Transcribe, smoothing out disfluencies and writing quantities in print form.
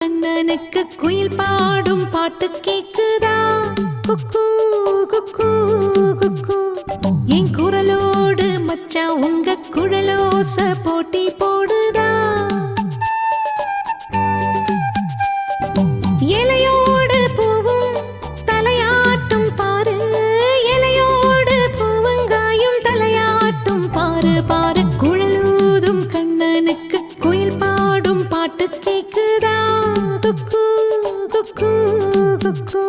கண்ணனுக்கு குயில் பாடும் பாட்டு கேக்குதா? குக்கு குக்கு குக்கு. என் குரலோடு மச்சான் உங்க குழலோச போட்டி போடுதா? இலையோடு பூவும் தலையாட்டும் பாரு, இலையோடு பூவங்காயும் தலையாட்டும் பாரு பாரு. குழலூதும் கண்ணனுக்கு குயில் பாடும் பாட்டு கேக்குதா? குக்கு குக்கு குக்கு.